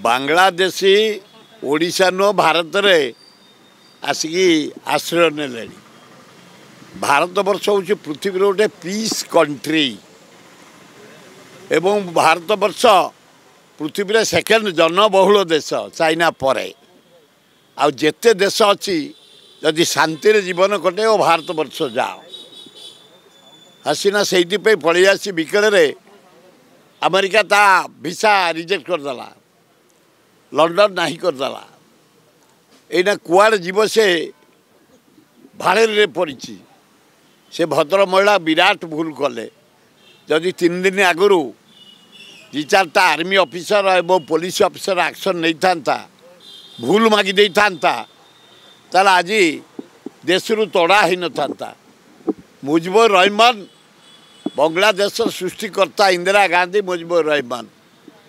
Bangladeshi Odisha no Bharat रे आसिकी आश्रय ने भारत वर्ष हूँ पृथ्वी गोटे पीस कंट्री एवं भारत वर्ष पृथ्वी रे सेकेंड जनबहुल देश चाइना परे आ जेते देश अच्छी जदि शांति रे जीवन कटे और भारत वर्ष जाओ हसीना से पलि आसी बिकेल अमेरिका ता भिसा रिजेक्ट करदेला लंडन नहीं करदेला एना कुआड़ जीव से भाड़े पड़ी से भद्र महिला विराट भूल कले जदि 3 दिन आगु दि चार्टा आर्मी ऑफिसर एवं पुलिस ऑफिसर एक्शन नहीं था भूल मागी दे था आज देश रु तड़ा ही न था मुजिबुर रहमान बांग्लादेश सृष्टिकर्ता इंदिरा गांधी मुजिबुर रहमान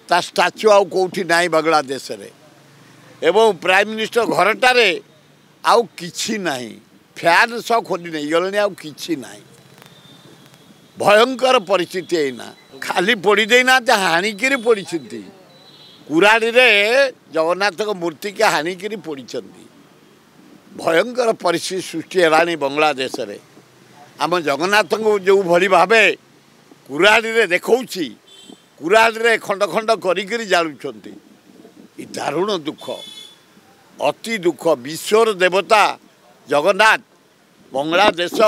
ता स्टाच्यू आउ कौटी ना बांग्लादेश रे एवं प्राइम मिनिस्टर घरटारे आउ किछि नाही फैन सह खोली नहीं गले आउ किछि नाही भयंकर परिस्थिति एना खाली पोड़ी देना हाणिकी पोड़ी कुराड़ी रे जगन्नाथ मूर्ति के हाणिकी पोड़ी भयंकर परिस्थिति सृष्टि है बांग्लादेश रे आम जगन्नाथ को जो भली भावे कुराड़ी रे देखौछि कुराड़ी रे खंड खंड करी जालुछंती ई दारुण दुख अति दुख विश्वर देवता जगन्नाथ बांग्लादेश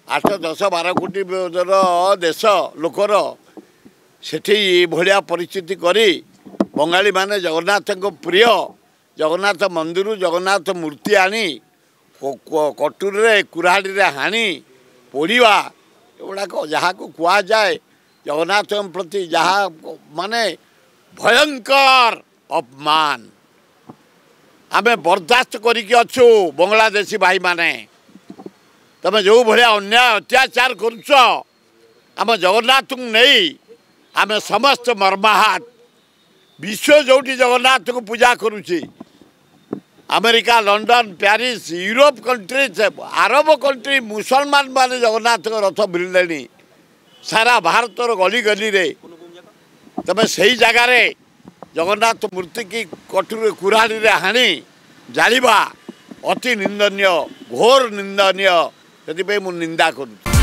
8, 10, 12 कोटी देश लोकर सेठी भलिया परिस्थिति करी बंगाली माने जगन्नाथ को प्रिय जगन्नाथ मंदिर जगन्नाथ मूर्ति आनी कटुरी रे कुराड़ी रे हाणी पोड़वा एगुड़ाक जहाँ को कह जाए जगन्नाथ प्रति जहाँ माने भयंकर अपमान आमे बर्दाश्त करिके अच्छु बांग्लादेशी भाई माने तमे जो भलिया अन्याय अत्याचार करुछ आम जगन्नाथ को नहीं आमे समस्त मर्माहत विश्व जोटी जगन्नाथ को पूजा करुछि America London Paris Europe country Arab country मुसलमान माने जगन्नाथ रथ भिड़े सारा भारत गली गली रे तमे सही जगार जगन्नाथ मूर्ति की कटुरी कुराड़ी रे हाणी जालिबा अति निंदनीय घोर निंदनीय से निंदा करूँ।